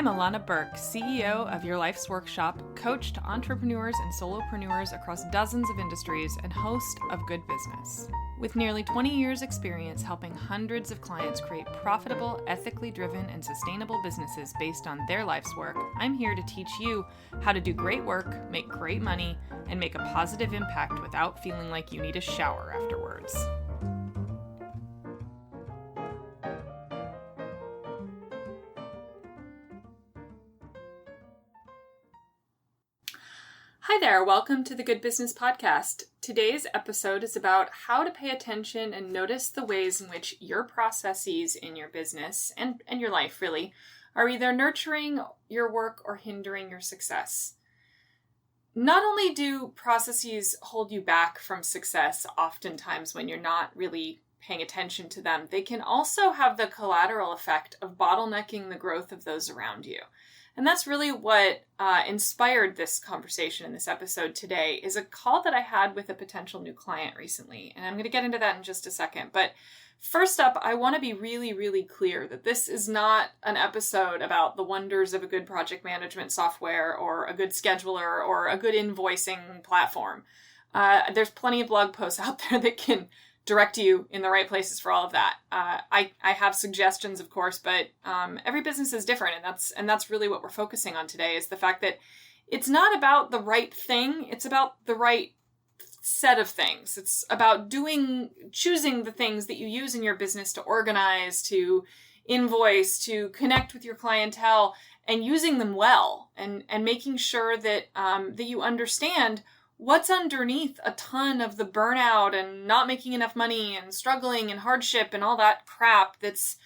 Illana Burk, CEO of Your Life's Workshop, coach to entrepreneurs and solopreneurs across dozens of industries, and host of Good Business. With nearly 20 years' experience helping hundreds of clients create profitable, ethically driven, and sustainable businesses based on their life's work, I'm here to teach you how to do great work, make great money, and make a positive impact without feeling like you need a shower afterwards. Hi there, welcome to the Good Business Podcast. Today's episode is about how to pay attention and notice the ways in which your processes in your business and your life really are either nurturing your work or hindering your success. Not only do processes hold you back from success oftentimes when you're not really paying attention to them, they can also have the collateral effect of bottlenecking the growth of those around you. And that's really what inspired this conversation in this episode today, is a call that I had with a potential new client recently. And I'm going to get into that in just a second. But first up, I want to be really, really clear that this is not an episode about the wonders of a good project management software or a good scheduler or a good invoicing platform. There's plenty of blog posts out there that can direct you in the right places for all of that. I have suggestions, of course, but every business is different, and that's really what we're focusing on today, is the fact that it's not about the right thing, it's about the right set of things. It's about choosing the things that you use in your business to organize, to invoice, to connect with your clientele, and using them well, and making sure that that you understand what's underneath a ton of the burnout and not making enough money and struggling and hardship and all that crap that's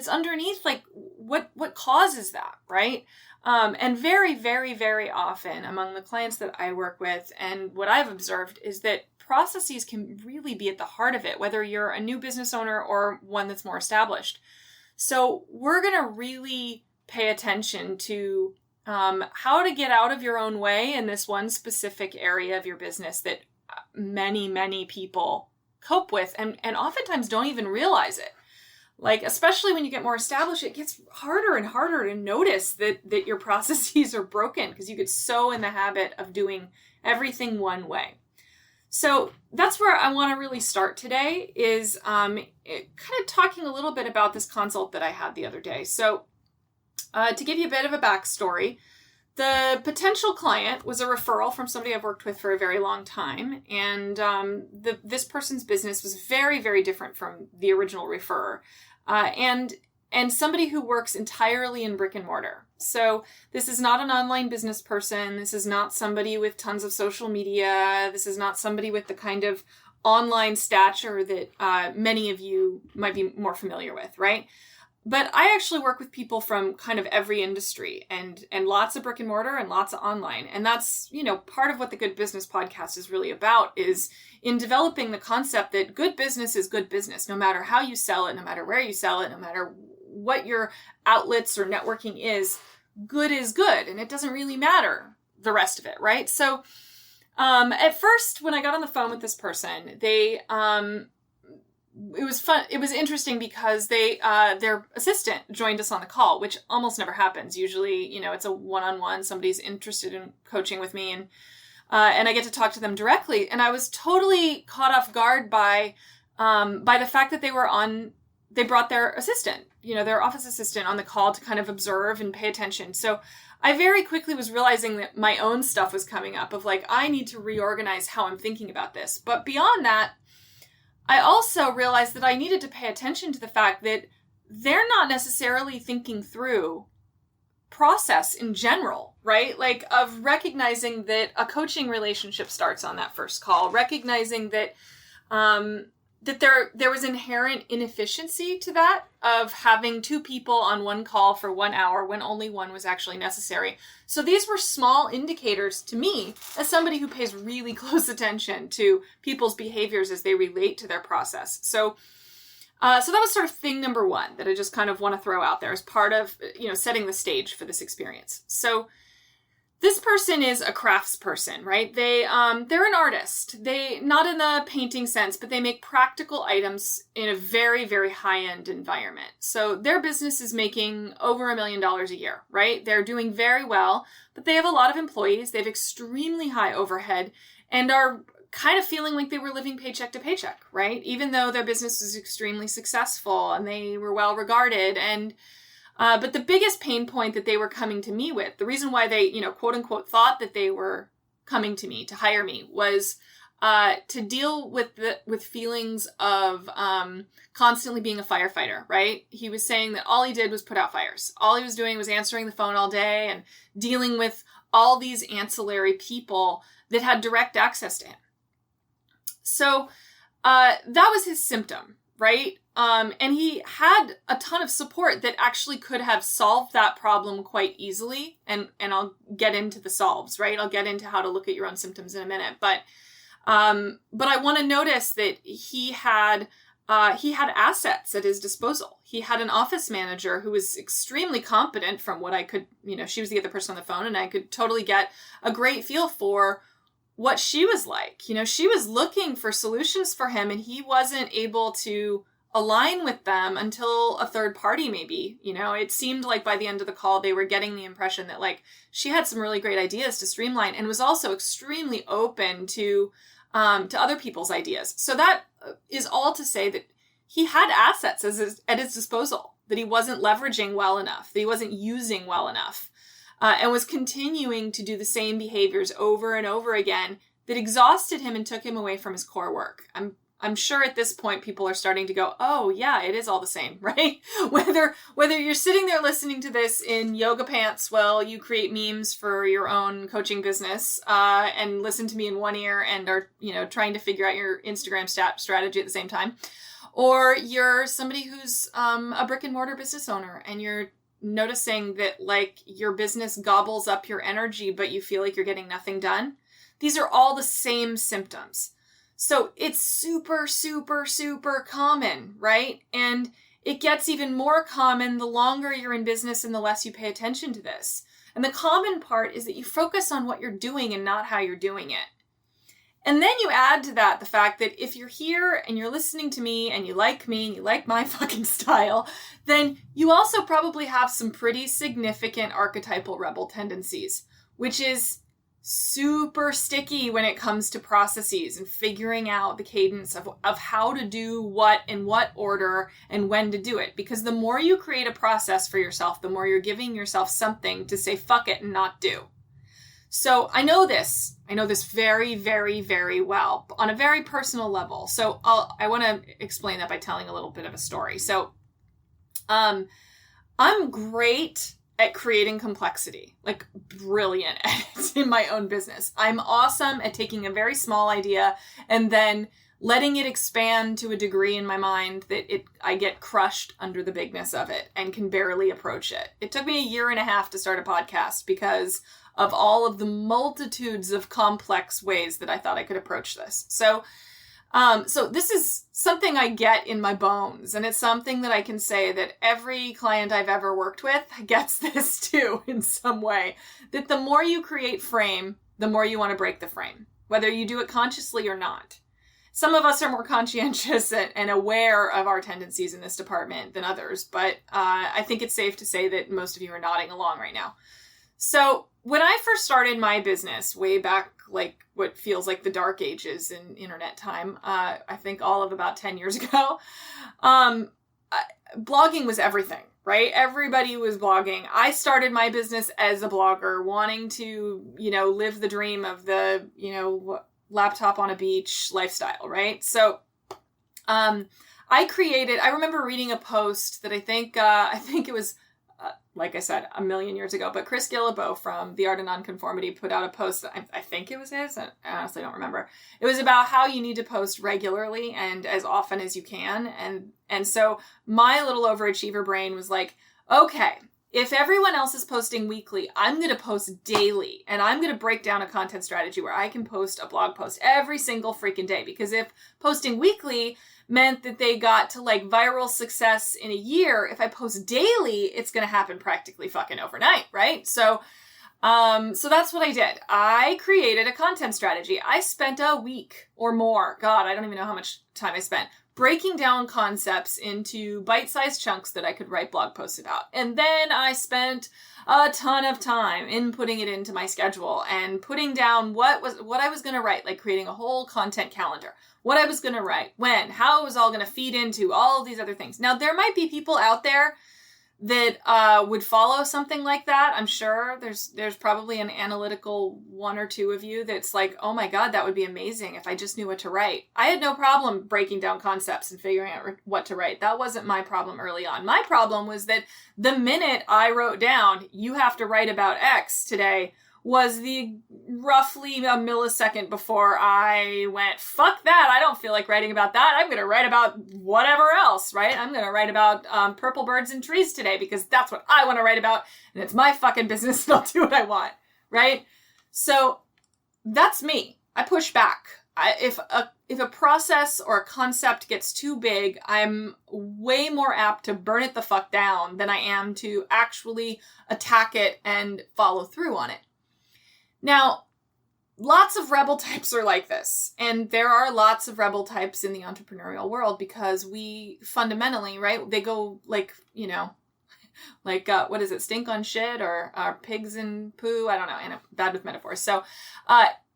underneath, like what causes that, right? And very, very, very often among the clients that I work with, and what I've observed is that processes can really be at the heart of it, whether you're a new business owner or one that's more established. So we're going to really pay attention to how to get out of your own way in this one specific area of your business that many, many people cope with and oftentimes don't even realize it. Like, especially when you get more established, it gets harder and harder to notice that your processes are broken because you get so in the habit of doing everything one way. So that's where I want to really start today, is kind of talking a little bit about this consult that I had the other day. So to give you a bit of a backstory, the potential client was a referral from somebody I've worked with for a very long time. And this person's business was very, very different from the original referrer. And somebody who works entirely in brick and mortar. So this is not an online business person. This is not somebody with tons of social media. This is not somebody with the kind of online stature that many of you might be more familiar with, right? But I actually work with people from kind of every industry, and lots of brick and mortar and lots of online. And that's, part of what the Good Business Podcast is really about, is in developing the concept that good business is good business, no matter how you sell it, no matter where you sell it, no matter what your outlets or networking is good. And it doesn't really matter the rest of it, right? So at first, when I got on the phone with this person, it was fun. It was interesting because their assistant joined us on the call, which almost never happens. Usually, it's a one-on-one. Somebody's interested in coaching with me, and I get to talk to them directly. And I was totally caught off guard by the fact that they brought their assistant, their office assistant, on the call to kind of observe and pay attention. So I very quickly was realizing that my own stuff was coming up of like, I need to reorganize how I'm thinking about this. But beyond that, I also realized that I needed to pay attention to the fact that they're not necessarily thinking through process in general, right? Like, of recognizing that a coaching relationship starts on that first call, recognizing that that there was inherent inefficiency to that, of having two people on one call for 1 hour when only one was actually necessary. So these were small indicators to me, as somebody who pays really close attention to people's behaviors as they relate to their process. So that was sort of thing number one that I just kind of want to throw out there as part of, setting the stage for this experience. So This person is a craftsperson, right? They're an artist. They, not in the painting sense, but they make practical items in a very, very high-end environment. So their business is making over $1 million a year, right? They're doing very well, but they have a lot of employees. They have extremely high overhead and are kind of feeling like they were living paycheck to paycheck, right? Even though their business was extremely successful and they were well regarded. And but the biggest pain point that they were coming to me with, the reason why they, quote unquote, thought that they were coming to me to hire me was to deal with feelings of constantly being a firefighter, right? He was saying that all he did was put out fires. All he was doing was answering the phone all day and dealing with all these ancillary people that had direct access to him. So that was his symptom, right? And he had a ton of support that actually could have solved that problem quite easily. And I'll get into the solves, right? I'll get into how to look at your own symptoms in a minute. But I want to notice that he had assets at his disposal. He had an office manager who was extremely competent from what I could, she was the other person on the phone, and I could totally get a great feel for what she was like. She was looking for solutions for him, and he wasn't able to align with them until a third party, maybe. It seemed like by the end of the call, they were getting the impression that she had some really great ideas to streamline and was also extremely open to other people's ideas. So that is all to say that he had assets at his disposal that he wasn't leveraging well enough, that he wasn't using well enough, and was continuing to do the same behaviors over and over again that exhausted him and took him away from his core work. I'm sure at this point people are starting to go, oh yeah, it is all the same, right? Whether you're sitting there listening to this in yoga pants while you create memes for your own coaching business, and listen to me in one ear and are, trying to figure out your Instagram strategy at the same time, or you're somebody who's a brick and mortar business owner and you're noticing that your business gobbles up your energy, but you feel like you're getting nothing done. These are all the same symptoms. So it's super, super, super common, right? And it gets even more common the longer you're in business and the less you pay attention to this. And the common part is that you focus on what you're doing and not how you're doing it. And then you add to that the fact that if you're here and you're listening to me and you like my fucking style, then you also probably have some pretty significant archetypal rebel tendencies, which is super sticky when it comes to processes and figuring out the cadence of how to do what in what order and when to do it. Because the more you create a process for yourself, the more you're giving yourself something to say fuck it and not do. So I know this very, very, very well on a very personal level. So I want to explain that by telling a little bit of a story. So I'm great at creating complexity, brilliant at it in my own business. I'm awesome at taking a very small idea and then letting it expand to a degree in my mind that I get crushed under the bigness of it and can barely approach it. It took me a year and a half to start a podcast because of all of the multitudes of complex ways that I thought I could approach this. So this is something I get in my bones, and it's something that I can say that every client I've ever worked with gets this too in some way, that the more you create frame, the more you want to break the frame, whether you do it consciously or not. Some of us are more conscientious and aware of our tendencies in this department than others, but I think it's safe to say that most of you are nodding along right now. So when I first started my business way back, what feels like the dark ages in internet time, I think all of about 10 years ago, blogging was everything, right? Everybody was blogging. I started my business as a blogger, wanting to, live the dream of the, laptop on a beach lifestyle, right? So I remember reading a post that I think it was, like I said, a million years ago, but Chris Guillebeau from The Art of Nonconformity put out a post, I think it was his, I honestly don't remember. It was about how you need to post regularly and as often as you can. And so my little overachiever brain was like, okay, if everyone else is posting weekly, I'm going to post daily, and I'm going to break down a content strategy where I can post a blog post every single freaking day. Because if posting weekly meant that they got to viral success in a year, if I post daily, it's going to happen practically fucking overnight, right? So So that's what I did. I created a content strategy. I spent a week or more. God, I don't even know how much time I spent breaking down concepts into bite-sized chunks that I could write blog posts about. And then I spent a ton of time inputting it into my schedule and putting down what I was going to write, like creating a whole content calendar, what I was going to write, when, how it was all going to feed into all of these other things. Now, there might be people out there that would follow something like that. I'm sure there's probably an analytical one or two of you that's like, oh my God, that would be amazing if I just knew what to write. I had no problem breaking down concepts and figuring out what to write. That wasn't my problem early on. My problem was that the minute I wrote down, you have to write about X today, was the roughly a millisecond before I went, fuck that, I don't feel like writing about that. I'm going to write about whatever else, right? I'm going to write about purple birds and trees today because that's what I want to write about, and it's my fucking business and I'll do what I want, right? So that's me. I push back. If a process or a concept gets too big, I'm way more apt to burn it the fuck down than I am to actually attack it and follow through on it. Now, lots of rebel types are like this, and there are lots of rebel types in the entrepreneurial world because we fundamentally, right, they go like, what is it, stink on shit or pigs and poo? I don't know, and I'm bad with metaphors. So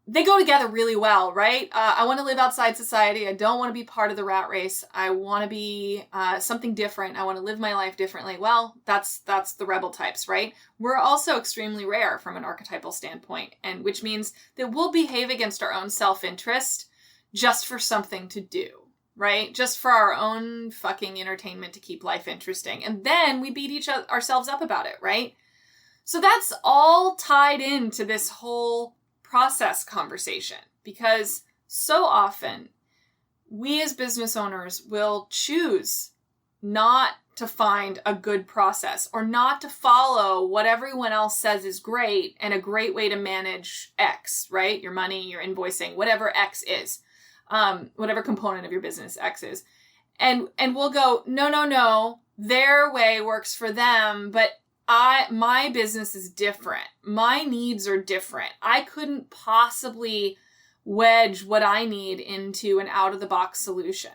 they go together really well, right? I want to live outside society. I don't want to be part of the rat race. I want to be something different. I want to live my life differently. Well, that's the rebel types, right? We're also extremely rare from an archetypal standpoint, and which means that we'll behave against our own self-interest just for something to do, right? Just for our own fucking entertainment to keep life interesting. And then we beat ourselves up about it, right? So that's all tied into this whole process conversation, because so often we as business owners will choose not to find a good process or not to follow what everyone else says is great and a great way to manage X, right? Your money, your invoicing, whatever X is, whatever component of your business X is. And we'll go, no, their way works for them, but my business is different. My needs are different. I couldn't possibly wedge what I need into an out-of-the-box solution.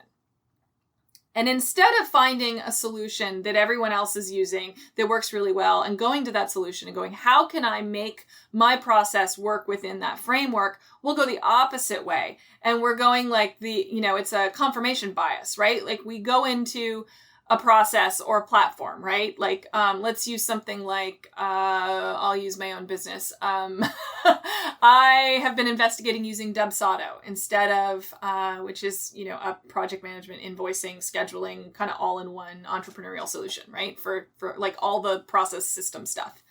And instead of finding a solution that everyone else is using that works really well and going to that solution and going, how can I make my process work within that framework? We'll go the opposite way. And we're going like it's a confirmation bias, right? Like we go into a process or a platform, right? Like, let's use something like, I'll use my own business. I have been investigating using Dubsado instead of, which is, a project management, invoicing, scheduling, kind of all-in-one entrepreneurial solution, right? For like all the process system stuff.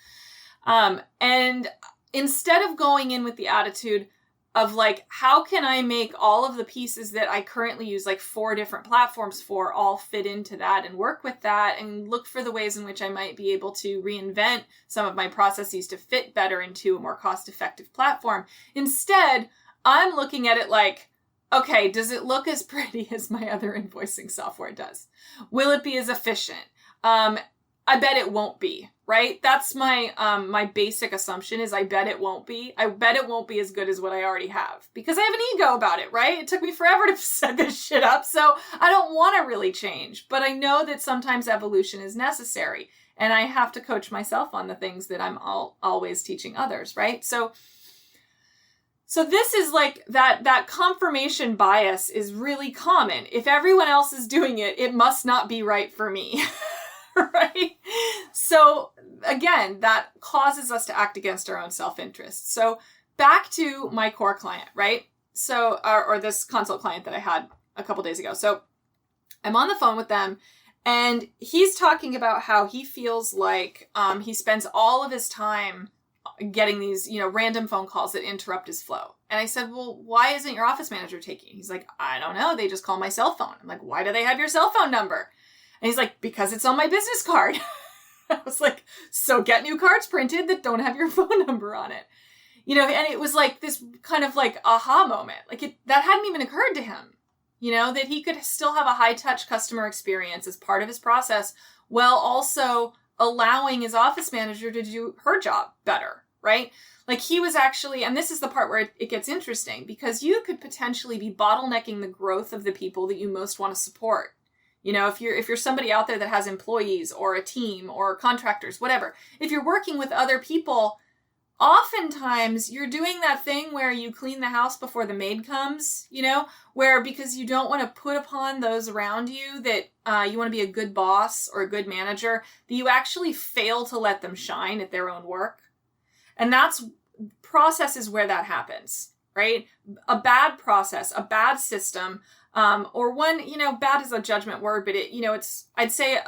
And instead of going in with the attitude of like, how can I make all of the pieces that I currently use, like 4 different platforms for, all fit into that and work with that and look for the ways in which I might be able to reinvent some of my processes to fit better into a more cost-effective platform. Instead, I'm looking at it like, okay, does it look as pretty as my other invoicing software does? Will it be as efficient? I bet it won't be, right? That's my my basic assumption is I bet it won't be. I bet it won't be as good as what I already have because I have an ego about it, right? It took me forever to set this shit up, so I don't want to really change. But I know that sometimes evolution is necessary, and I have to coach myself on the things that I'm always teaching others, right? So this is like that confirmation bias is really common. If everyone else is doing it, it must not be right for me. Right? So again, that causes us to act against our own self-interest. So back to my core client, right? So, or this consult client that I had a couple days ago. So I'm on the phone with them and he's talking about how he feels like he spends all of his time getting these, random phone calls that interrupt his flow. And I said, well, why isn't your office manager taking it? He's like, I don't know. They just call my cell phone. I'm like, why do they have your cell phone number? And he's like, because it's on my business card. I was like, so get new cards printed that don't have your phone number on it. And it was like this kind of like aha moment. Like that hadn't even occurred to him, that he could still have a high touch customer experience as part of his process while also allowing his office manager to do her job better, right? Like he was actually, and this is the part where it gets interesting, because you could potentially be bottlenecking the growth of the people that you most want to support. You know, if you're somebody out there that has employees or a team or contractors, whatever, if you're working with other people, oftentimes you're doing that thing where you clean the house before the maid comes, you know, where because you don't want to put upon those around you that you want to be a good boss or a good manager, that you actually fail to let them shine at their own work. And that's process is where that happens, right? A bad process, a bad system, or one, you know, bad is a judgment word, but it, you know, it's, I'd say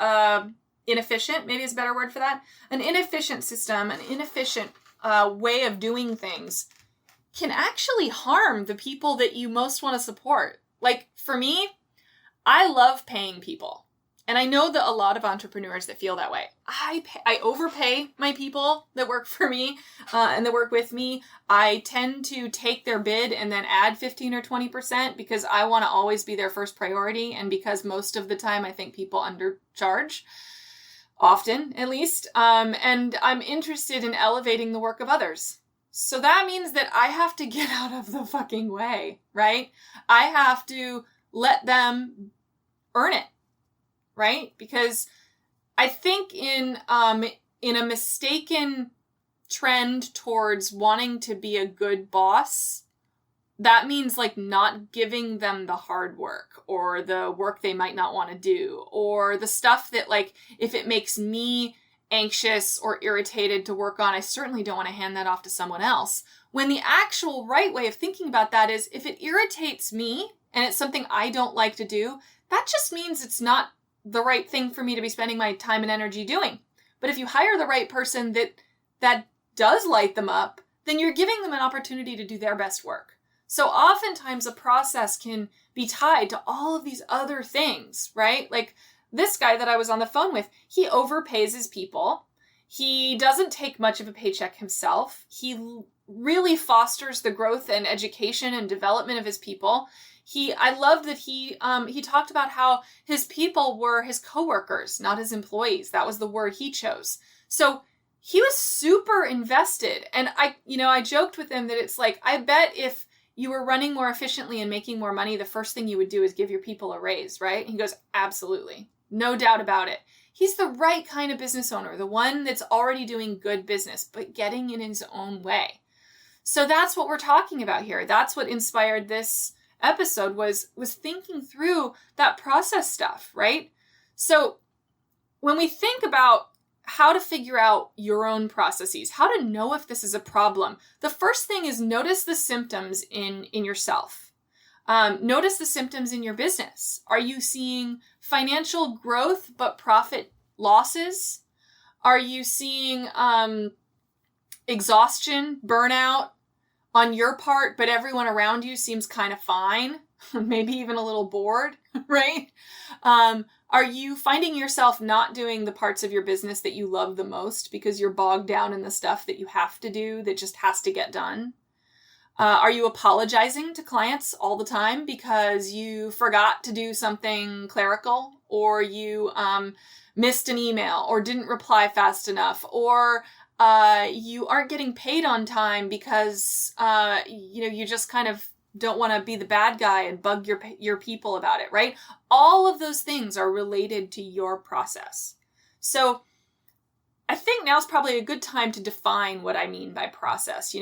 inefficient, maybe is a better word for that. An inefficient system, an inefficient way of doing things can actually harm the people that you most want to support. Like for me, I love paying people. And I know that a lot of entrepreneurs that feel that way. I overpay my people that work for me and that work with me. I tend to take their bid and then add 15 or 20% because I want to always be their first priority. And because most of the time I think people undercharge, often at least. And I'm interested in elevating the work of others. So that means that I have to get out of the fucking way, right? I have to let them earn it. Right? Because I think in a mistaken trend towards wanting to be a good boss, that means like not giving them the hard work or the work they might not want to do, or the stuff that like, if it makes me anxious or irritated to work on, I certainly don't want to hand that off to someone else. When the actual right way of thinking about that is, if it irritates me and it's something I don't like to do, that just means it's not the right thing for me to be spending my time and energy doing. But if you hire the right person that does light them up, then you're giving them an opportunity to do their best work. So oftentimes a process can be tied to all of these other things, right? Like this guy that I was on the phone with, he overpays his people. He doesn't take much of a paycheck himself. He really fosters the growth and education and development of his people. I loved that he talked about how his people were his coworkers, not his employees. That was the word he chose. So he was super invested. And I joked with him that it's like, I bet if you were running more efficiently and making more money, the first thing you would do is give your people a raise, right? And he goes, absolutely. No doubt about it. He's the right kind of business owner, the one that's already doing good business, but getting in his own way. So that's what we're talking about here. That's what inspired this episode was thinking through that process stuff, right? So when we think about how to figure out your own processes, how to know if this is a problem, the first thing is notice the symptoms in yourself. Notice the symptoms in your business. Are you seeing financial growth but profit losses? Are you seeing exhaustion, burnout on your part, but everyone around you seems kind of fine, maybe even a little bored, right? Are you finding yourself not doing the parts of your business that you love the most because you're bogged down in the stuff that you have to do that just has to get done? Are you apologizing to clients all the time because you forgot to do something clerical, or you missed an email or didn't reply fast enough, or you aren't getting paid on time because, you just kind of don't want to be the bad guy and bug your people about it, right? All of those things are related to your process. So I think now's probably a good time to define what I mean by process.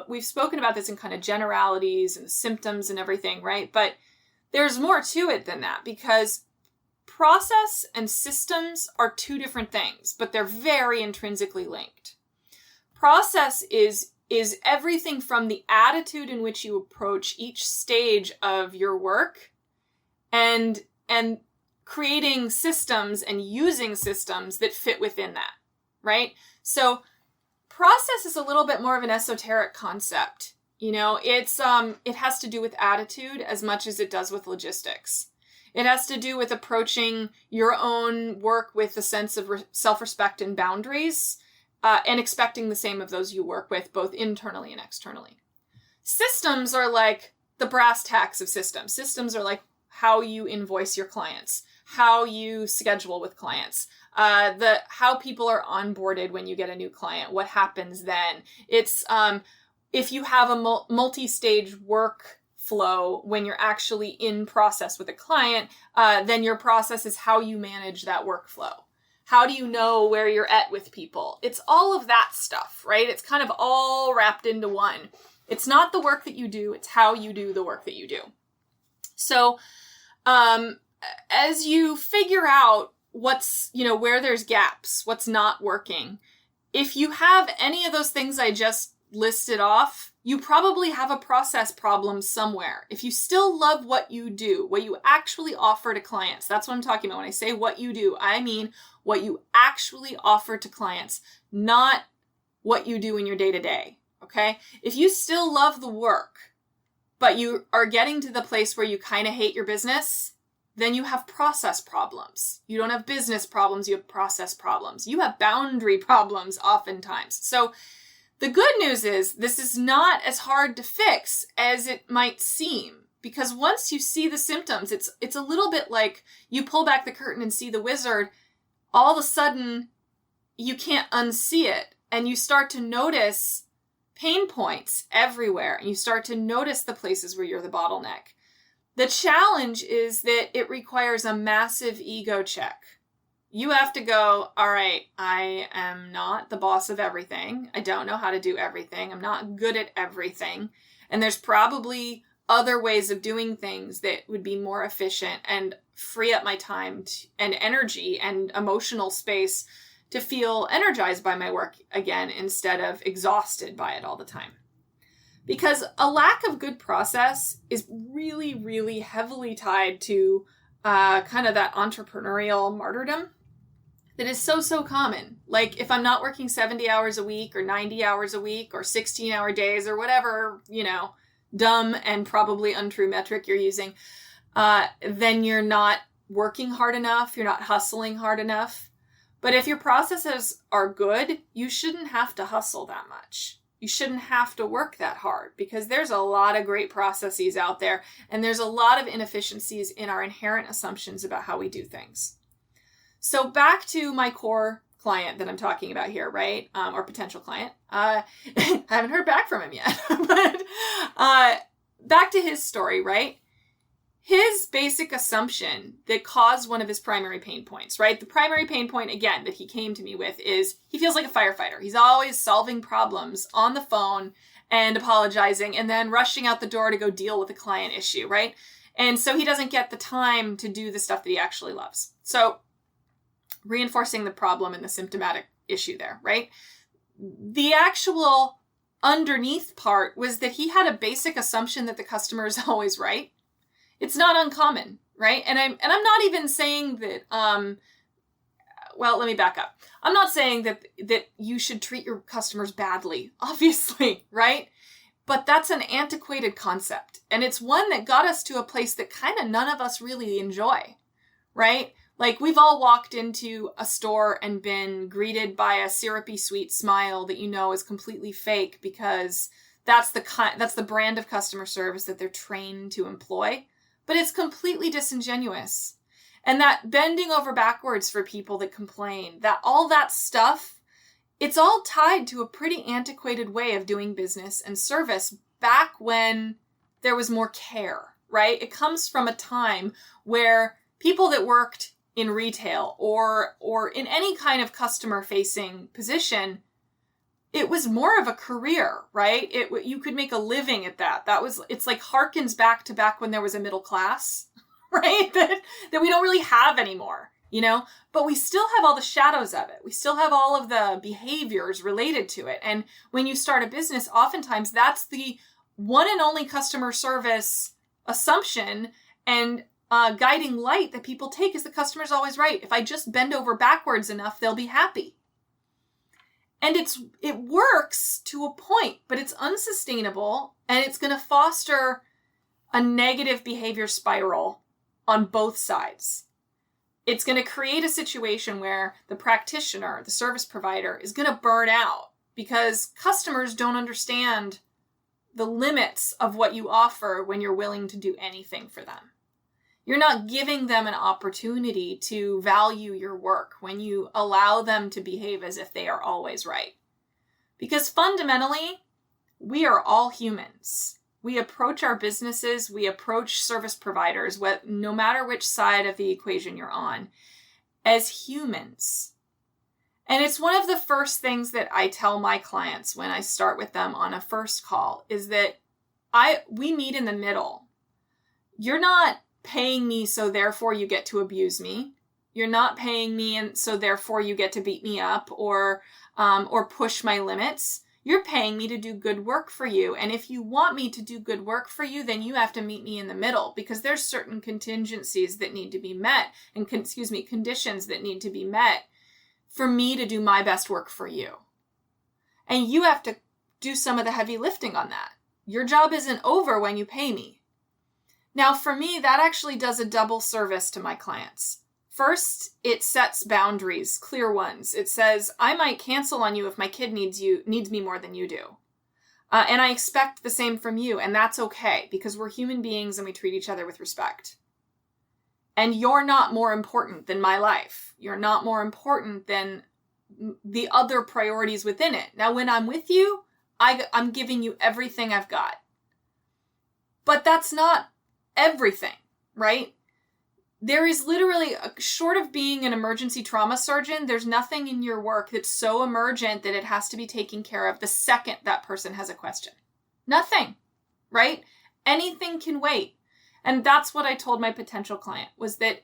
We've spoken about this in kind of generalities and symptoms and everything, right? But there's more to it than that, because process and systems are two different things, but they're very intrinsically linked. Process is everything from the attitude in which you approach each stage of your work and creating systems and using systems that fit within that, right? So process is a little bit more of an esoteric concept. It has to do with attitude as much as it does with logistics. It has to do with approaching your own work with a sense of self-respect and boundaries, and expecting the same of those you work with, both internally and externally. Systems are like the brass tacks of systems. Systems are like how you invoice your clients, how you schedule with clients, how people are onboarded when you get a new client, what happens then. It's if you have a multi-stage work flow when you're actually in process with a client, then your process is how you manage that workflow. How do you know where you're at with people? It's all of that stuff, right? It's kind of all wrapped into one. It's not the work that you do, it's how you do the work that you do. So, as you figure out what's, where there's gaps, what's not working, if you have any of those things I just listed off, you probably have a process problem somewhere. If you still love what you do, what you actually offer to clients, that's what I'm talking about. When I say what you do, I mean what you actually offer to clients, not what you do in your day-to-day, okay? If you still love the work, but you are getting to the place where you kind of hate your business, then you have process problems. You don't have business problems, you have process problems. You have boundary problems oftentimes. So the good news is this is not as hard to fix as it might seem, because once you see the symptoms, it's a little bit like you pull back the curtain and see the wizard. All of a sudden, you can't unsee it, and you start to notice pain points everywhere, and you start to notice the places where you're the bottleneck. The challenge is that it requires a massive ego check. You have to go, all right, I am not the boss of everything. I don't know how to do everything. I'm not good at everything. And there's probably other ways of doing things that would be more efficient and free up my time and energy and emotional space to feel energized by my work again instead of exhausted by it all the time. Because a lack of good process is really, really heavily tied to kind of that entrepreneurial martyrdom that is so common. Like if I'm not working 70 hours a week or 90 hours a week or 16-hour days or whatever, dumb and probably untrue metric you're using, then you're not working hard enough, you're not hustling hard enough. But if your processes are good, you shouldn't have to hustle that much. You shouldn't have to work that hard because there's a lot of great processes out there and there's a lot of inefficiencies in our inherent assumptions about how we do things. So back to my core client that I'm talking about here, right? Or potential client. I haven't heard back from him yet, but back to his story, right? His basic assumption that caused one of his primary pain points, right? The primary pain point, again, that he came to me with is he feels like a firefighter. He's always solving problems on the phone and apologizing and then rushing out the door to go deal with a client issue, right? And so he doesn't get the time to do the stuff that he actually loves. So reinforcing the problem and the symptomatic issue there, right? The actual underneath part was that he had a basic assumption that the customer is always right. It's not uncommon, right? And I'm not even saying that, well, let me back up. I'm not saying that you should treat your customers badly, obviously, right? But that's an antiquated concept. And it's one that got us to a place that kind of none of us really enjoy, right? Like we've all walked into a store and been greeted by a syrupy sweet smile that is completely fake because that's the brand of customer service that they're trained to employ. But it's completely disingenuous. And that bending over backwards for people that complain, that all that stuff, it's all tied to a pretty antiquated way of doing business and service back when there was more care, right? It comes from a time where people that worked in retail or in any kind of customer-facing position, it was more of a career, right? You could make a living at that. It's like harkens back to back when there was a middle class, right? That we don't really have anymore, but we still have all the shadows of it. We still have all of the behaviors related to it. And when you start a business, oftentimes that's the one and only customer service assumption and guiding light that people take is the customer's always right. If I just bend over backwards enough, they'll be happy. And it works to a point, but it's unsustainable and it's going to foster a negative behavior spiral on both sides. It's going to create a situation where the practitioner, the service provider, is going to burn out because customers don't understand the limits of what you offer when you're willing to do anything for them. You're not giving them an opportunity to value your work when you allow them to behave as if they are always right. Because fundamentally, we are all humans. We approach our businesses, we approach service providers, no matter which side of the equation you're on, as humans. And it's one of the first things that I tell my clients when I start with them on a first call is that we meet in the middle. You're not paying me so therefore you get to abuse me. You're not paying me and so therefore you get to beat me up or push my limits. You're paying me to do good work for you. And if you want me to do good work for you, then you have to meet me in the middle because there's certain contingencies that need to be met and conditions that need to be met for me to do my best work for you. And you have to do some of the heavy lifting on that. Your job isn't over when you pay me. Now, for me, that actually does a double service to my clients. First, it sets boundaries, clear ones. It says, I might cancel on you if my kid needs me more than you do. And I expect the same from you, and that's okay because we're human beings and we treat each other with respect. And you're not more important than my life. You're not more important than the other priorities within it. Now, when I'm with you, I'm giving you everything I've got. But that's not everything, right? There is literally, short of being an emergency trauma surgeon, there's nothing in your work that's so emergent that it has to be taken care of the second that person has a question. Nothing, right? Anything can wait. And that's what I told my potential client was that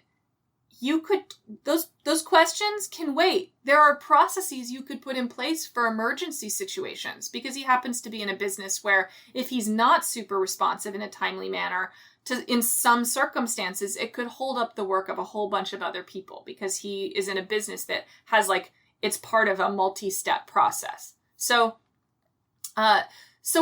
those questions can wait. There are processes you could put in place for emergency situations because he happens to be in a business where if he's not super responsive in a timely manner, in some circumstances, it could hold up the work of a whole bunch of other people because he is in a business that has it's part of a multi-step process. So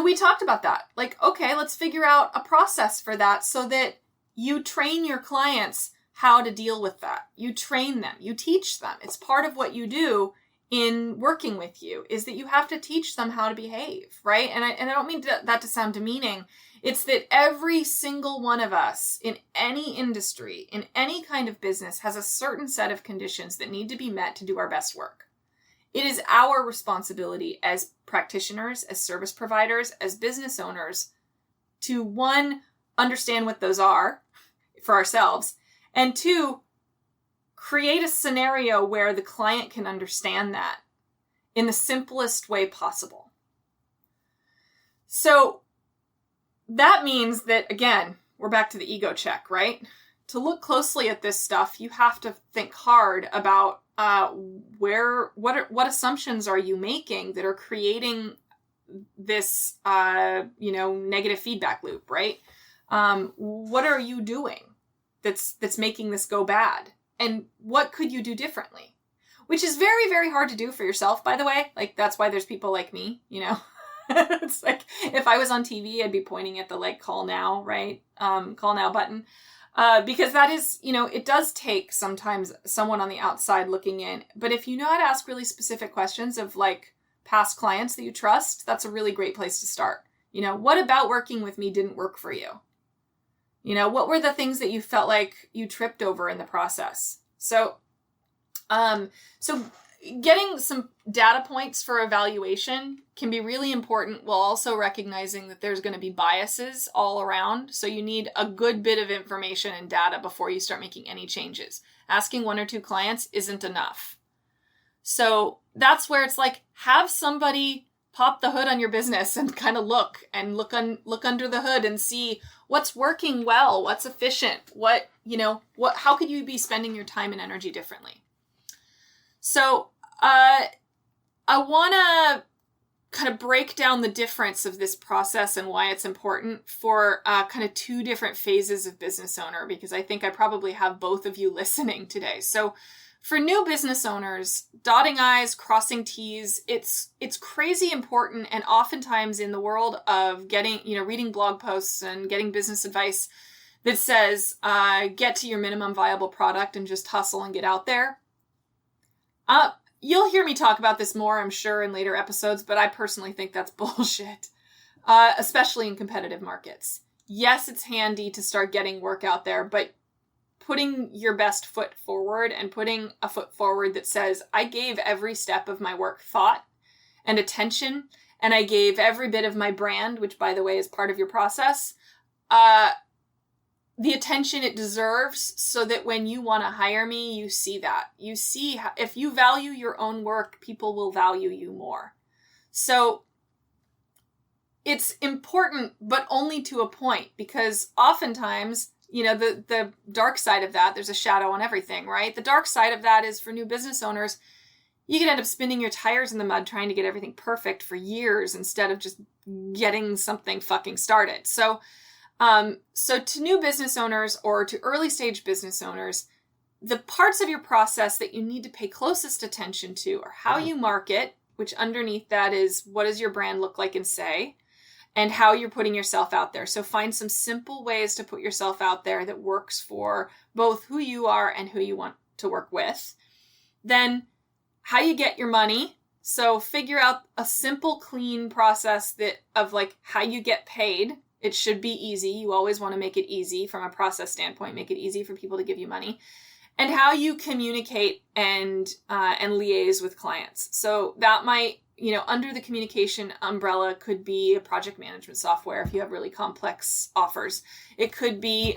we talked about that. Okay, let's figure out a process for that so that you train your clients how to deal with that. You train them, you teach them. It's part of what you do in working with you is that you have to teach them how to behave, right? And I don't mean that to sound demeaning. It's that every single one of us in any industry, in any kind of business, has a certain set of conditions that need to be met to do our best work. It is our responsibility as practitioners, as service providers, as business owners to, one, understand what those are for ourselves, and two, create a scenario where the client can understand that in the simplest way possible. So that means that, again, we're back to the ego check, right? To look closely at this stuff, you have to think hard about what assumptions are you making that are creating this, negative feedback loop, right? What are you doing that's making this go bad? And what could you do differently? Which is very, very hard to do for yourself, by the way. That's why there's people like me, It's if I was on TV, I'd be pointing at the call now, right? Call now button. Because that is, it does take sometimes someone on the outside looking in. But if you know how to ask really specific questions of past clients that you trust, that's a really great place to start. What about working with me didn't work for you? What were the things that you felt like you tripped over in the process? So getting some data points for evaluation can be really important while also recognizing that there's going to be biases all around. So you need a good bit of information and data before you start making any changes. Asking one or two clients isn't enough. So that's where it's have somebody pop the hood on your business and kind of look under the hood and see what's working well, what's efficient, how could you be spending your time and energy differently? So I want to kind of break down the difference of this process and why it's important for kind of two different phases of business owner, because I think I probably have both of you listening today. So for new business owners, dotting I's, crossing T's, it's crazy important. And oftentimes in the world of reading blog posts and getting business advice that says, get to your minimum viable product and just hustle and get out there. You'll hear me talk about this more, I'm sure, in later episodes, but I personally think that's bullshit, especially in competitive markets. Yes, it's handy to start getting work out there, but putting your best foot forward and putting a foot forward that says, I gave every step of my work thought and attention, and I gave every bit of my brand, which by the way is part of your process, the attention it deserves, so that when you want to hire me, you see that. You see how, if you value your own work, people will value you more. So it's important, but only to a point, because oftentimes, the dark side of that, there's a shadow on everything, right? The dark side of that is for new business owners, you can end up spinning your tires in the mud trying to get everything perfect for years instead of just getting something fucking started. So to new business owners or to early stage business owners, the parts of your process that you need to pay closest attention to are how you market, which underneath that is what does your brand look like and say, and how you're putting yourself out there. So find some simple ways to put yourself out there that works for both who you are and who you want to work with. Then how you get your money. So figure out a simple, clean process of how you get paid. It should be easy. You always want to make it easy from a process standpoint, make it easy for people to give you money. And how you communicate and liaise with clients. So that might, under the communication umbrella could be a project management software if you have really complex offers. It could be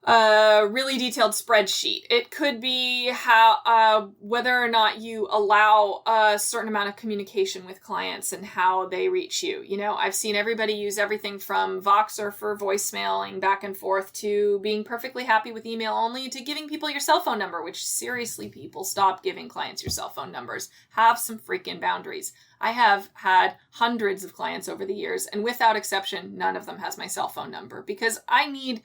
a really detailed spreadsheet. It could be how whether or not you allow a certain amount of communication with clients and how they reach you. I've seen everybody use everything from Voxer for voicemailing back and forth to being perfectly happy with email only to giving people your cell phone number, which seriously, people, stop giving clients your cell phone numbers. Have some freaking boundaries. I have had hundreds of clients over the years, and without exception, none of them has my cell phone number, because I need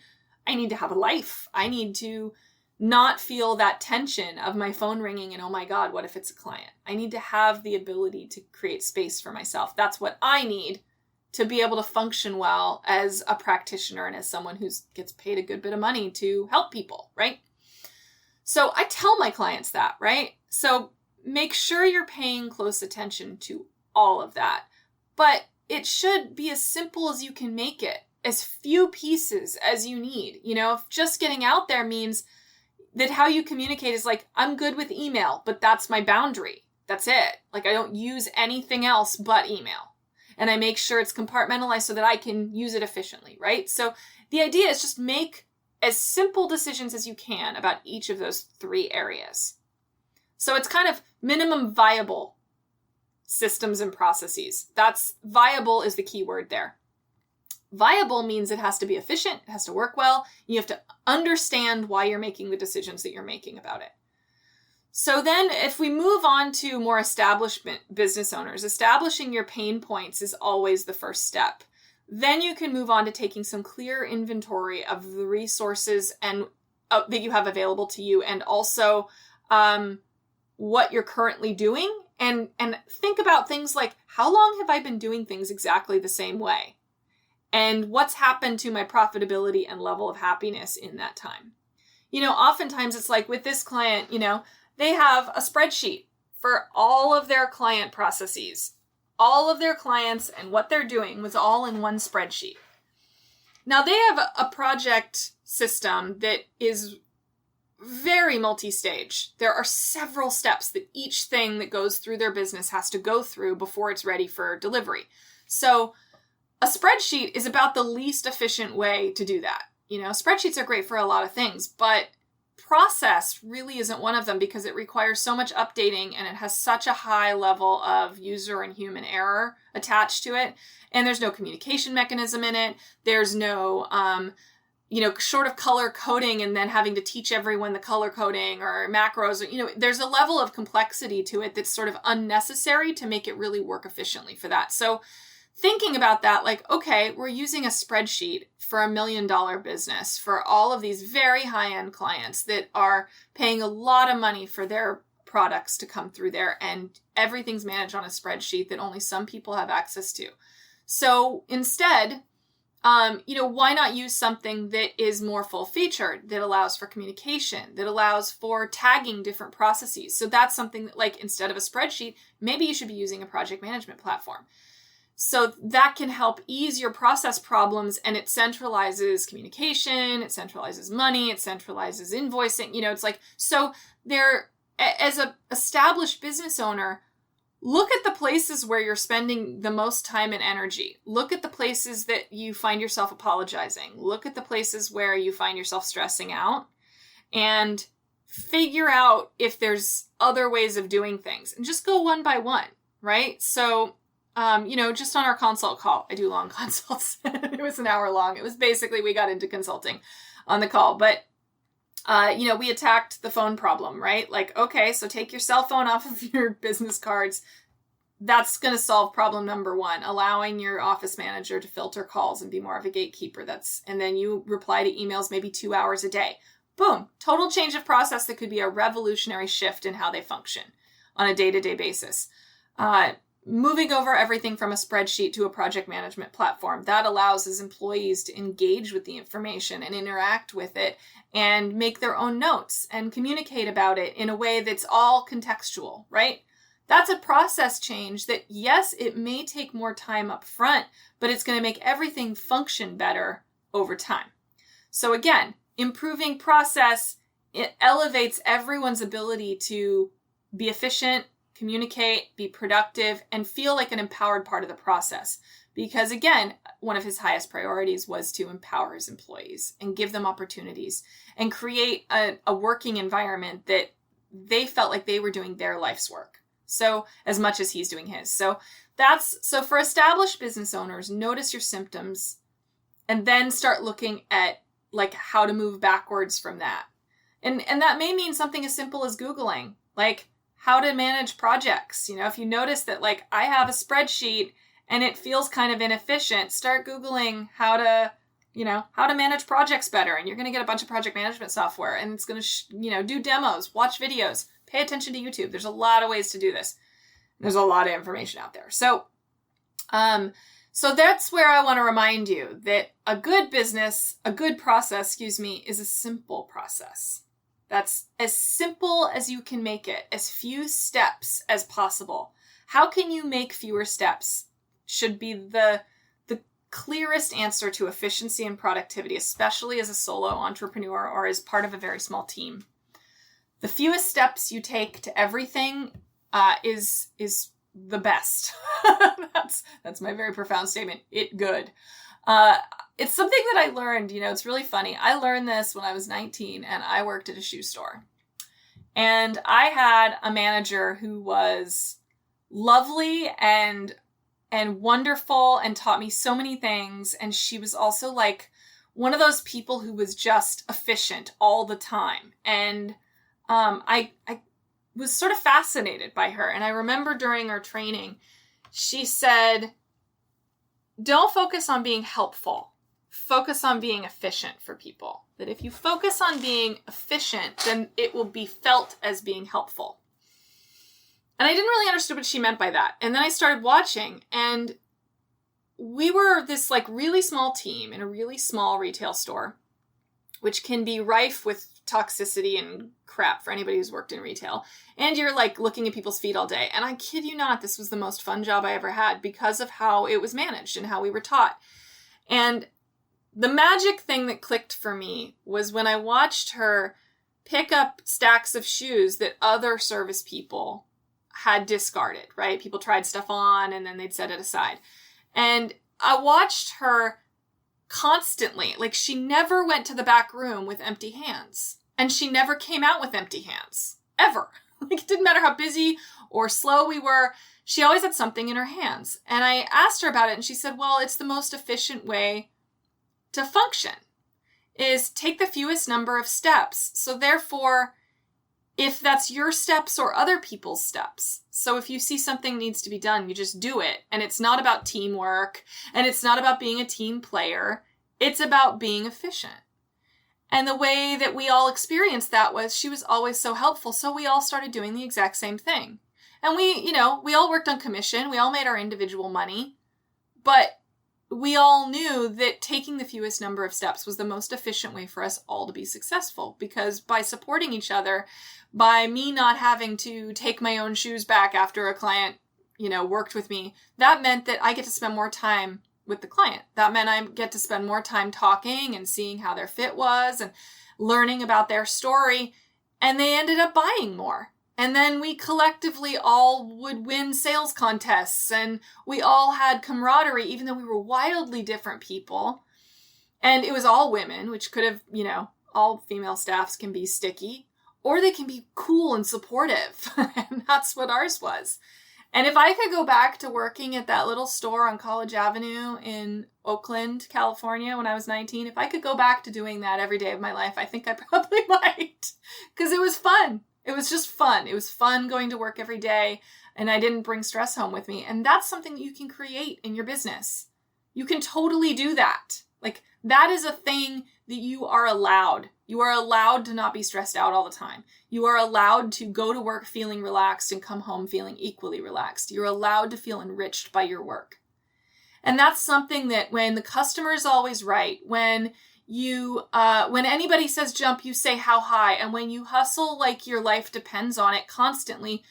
to have a life. I need to not feel that tension of my phone ringing and, oh my God, what if it's a client? I need to have the ability to create space for myself. That's what I need to be able to function well as a practitioner and as someone who gets paid a good bit of money to help people, right? So I tell my clients that, right? So make sure you're paying close attention to all of that. But it should be as simple as you can make it. As few pieces as you need. If just getting out there means that how you communicate is I'm good with email, but that's my boundary. That's it. I don't use anything else but email. And I make sure it's compartmentalized so that I can use it efficiently, right? So the idea is just make as simple decisions as you can about each of those three areas. So it's kind of minimum viable systems and processes. That's viable is the key word there. Viable means it has to be efficient, it has to work well, you have to understand why you're making the decisions that you're making about it. So then if we move on to more established business owners, establishing your pain points is always the first step. Then you can move on to taking some clear inventory of the resources and that you have available to you, and also what you're currently doing, and think about things like, how long have I been doing things exactly the same way? And what's happened to my profitability and level of happiness in that time? Oftentimes it's with this client, they have a spreadsheet for all of their client processes. All of their clients and what they're doing was all in one spreadsheet. Now they have a project system that is very multi-stage. There are several steps that each thing that goes through their business has to go through before it's ready for delivery. So a spreadsheet is about the least efficient way to do that. Spreadsheets are great for a lot of things, but process really isn't one of them, because it requires so much updating and it has such a high level of user and human error attached to it. And there's no communication mechanism in it. There's no, short of color coding and then having to teach everyone the color coding or macros, or, there's a level of complexity to it that's sort of unnecessary to make it really work efficiently for that. So thinking about that, okay, we're using a spreadsheet for $1 million business for all of these very high-end clients that are paying a lot of money for their products to come through there, and everything's managed on a spreadsheet that only some people have access to. So instead, why not use something that is more full-featured, that allows for communication, that allows for tagging different processes? So that's something that, instead of a spreadsheet, maybe you should be using a project management platform. So that can help ease your process problems, and it centralizes communication, it centralizes money, it centralizes invoicing. It's like, so there, as an established business owner, look at the places where you're spending the most time and energy. Look at the places that you find yourself apologizing. Look at the places where you find yourself stressing out, and figure out if there's other ways of doing things, and just go one by one, right? So, just on our consult call, I do long consults. It was an hour long. It was basically, we got into consulting on the call, but, we attacked the phone problem, right? Like, okay, so take your cell phone off of your business cards. That's going to solve problem number one, allowing your office manager to filter calls and be more of a gatekeeper. And then you reply to emails maybe 2 hours a day. Boom, total change of process that could be a revolutionary shift in how they function on a day-to-day basis. Moving over everything from a spreadsheet to a project management platform, that allows his employees to engage with the information and interact with it and make their own notes and communicate about it in a way that's all contextual, right? That's a process change that, yes, it may take more time up front, but it's going to make everything function better over time. So again, improving process, it elevates everyone's ability to be efficient, communicate, be productive, and feel like an empowered part of the process. Because again, one of his highest priorities was to empower his employees and give them opportunities and create a working environment that they felt like they were doing their life's work. So as much as he's doing his. So for established business owners, notice your symptoms and then start looking at like how to move backwards from that. And that may mean something as simple as Googling, like how to manage projects. If you notice that like I have a spreadsheet and it feels kind of inefficient, start Googling how to manage projects better. And you're going to get a bunch of project management software, and it's going to, do demos, watch videos, pay attention to YouTube. There's a lot of ways to do this. There's a lot of information out there. So that's where I want to remind you that a good process, is a simple process. That's as simple as you can make it, as few steps as possible. How can you make fewer steps should be the clearest answer to efficiency and productivity, especially as a solo entrepreneur or as part of a very small team. The fewest steps you take to everything is the best. That's my very profound statement. Good. It's something that I learned, it's really funny. I learned this when I was 19 and I worked at a shoe store. And I had a manager who was lovely and wonderful and taught me so many things. And she was also like one of those people who was just efficient all the time. And I was sort of fascinated by her. And I remember during our training, she said, don't focus on being helpful. Focus on being efficient for people. That if you focus on being efficient, then it will be felt as being helpful. And I didn't really understand what she meant by that. And then I started watching, and we were this like really small team in a really small retail store, which can be rife with toxicity and crap for anybody who's worked in retail. And you're like looking at people's feet all day. And I kid you not, this was the most fun job I ever had because of how it was managed and how we were taught. And the magic thing that clicked for me was when I watched her pick up stacks of shoes that other service people had discarded, right? People tried stuff on and then they'd set it aside. And I watched her constantly, like she never went to the back room with empty hands. And she never came out with empty hands, ever. Like it didn't matter how busy or slow we were. She always had something in her hands. And I asked her about it and she said, well, it's the most efficient way to function, is take the fewest number of steps. So therefore, if that's your steps or other people's steps. So if you see something needs to be done, you just do it. And it's not about teamwork and it's not about being a team player. It's about being efficient. And the way that we all experienced that was she was always so helpful. So we all started doing the exact same thing. And we all worked on commission. We all made our individual money, but we all knew that taking the fewest number of steps was the most efficient way for us all to be successful, because by supporting each other, by me not having to take my own shoes back after a client worked with me, that meant that I get to spend more time with the client. That meant I get to spend more time talking and seeing how their fit was and learning about their story. And they ended up buying more. And then we collectively all would win sales contests, and we all had camaraderie, even though we were wildly different people. And it was all women, which could have, all female staffs can be sticky, or they can be cool and supportive. And that's what ours was. And if I could go back to working at that little store on College Avenue in Oakland, California, when I was 19, if I could go back to doing that every day of my life, I think I probably might, because it was fun. It was just fun. It was fun going to work every day, and I didn't bring stress home with me. And that's something that you can create in your business. You can totally do that. Like, that is a thing that you are allowed. You are allowed to not be stressed out all the time. You are allowed to go to work feeling relaxed and come home feeling equally relaxed. You're allowed to feel enriched by your work. And that's something that when the customer is always right, when anybody says jump, you say how high. And when you hustle like your life depends on it constantly,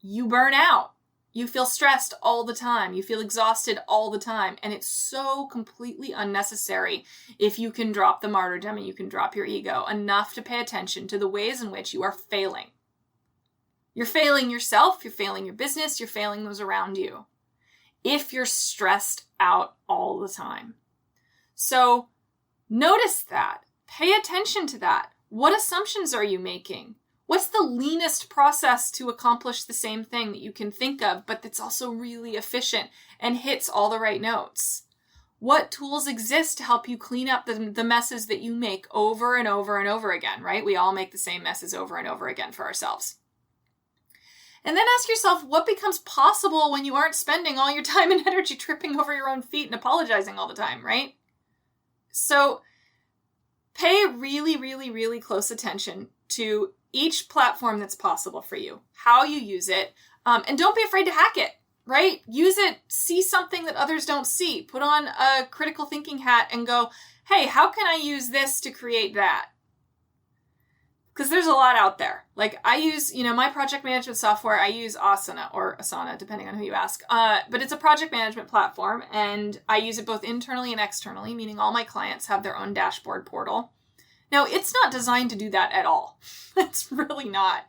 you burn out. You feel stressed all the time. You feel exhausted all the time. And it's so completely unnecessary if you can drop the martyrdom and you can drop your ego enough to pay attention to the ways in which you are failing. You're failing yourself. You're failing your business. You're failing those around you if you're stressed out all the time. So notice that. Pay attention to that. What assumptions are you making? What's the leanest process to accomplish the same thing that you can think of, but that's also really efficient and hits all the right notes? What tools exist to help you clean up the messes that you make over and over and over again, right? We all make the same messes over and over again for ourselves. And then ask yourself, what becomes possible when you aren't spending all your time and energy tripping over your own feet and apologizing all the time, right? So pay really, really, really close attention to each platform that's possible for you, how you use it, and don't be afraid to hack it, right? Use it, see something that others don't see, put on a critical thinking hat and go, hey, how can I use this to create that? Because there's a lot out there. Like I use, my project management software, I use Asana or Asana, depending on who you ask. But it's a project management platform, and I use it both internally and externally, meaning all my clients have their own dashboard portal. Now, it's not designed to do that at all. It's really not.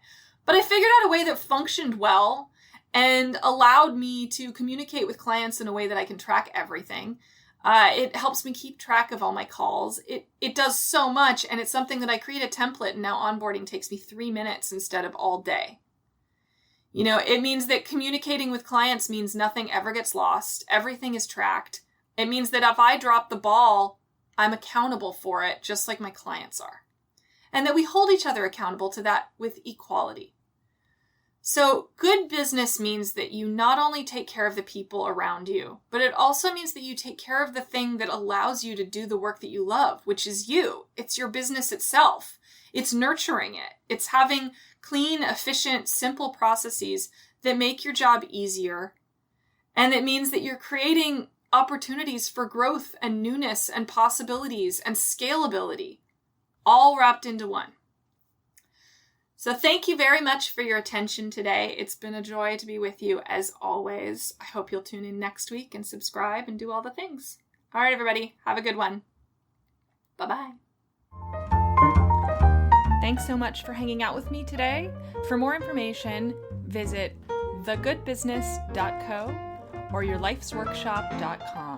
But I figured out a way that functioned well and allowed me to communicate with clients in a way that I can track everything. It helps me keep track of all my calls. It does so much, and it's something that I create a template, and now onboarding takes me 3 minutes instead of all day. It means that communicating with clients means nothing ever gets lost. Everything is tracked. It means that if I drop the ball, I'm accountable for it, just like my clients are. And that we hold each other accountable to that with equality. So good business means that you not only take care of the people around you, but it also means that you take care of the thing that allows you to do the work that you love, which is you. It's your business itself. It's nurturing it. It's having clean, efficient, simple processes that make your job easier. And it means that you're creating opportunities for growth and newness and possibilities and scalability, all wrapped into one. So thank you very much for your attention today. It's been a joy to be with you as always. I hope you'll tune in next week and subscribe and do all the things. All right, everybody, have a good one. Bye-bye. Thanks so much for hanging out with me today. For more information, visit thegoodbusiness.co or yourlifesworkshop.com.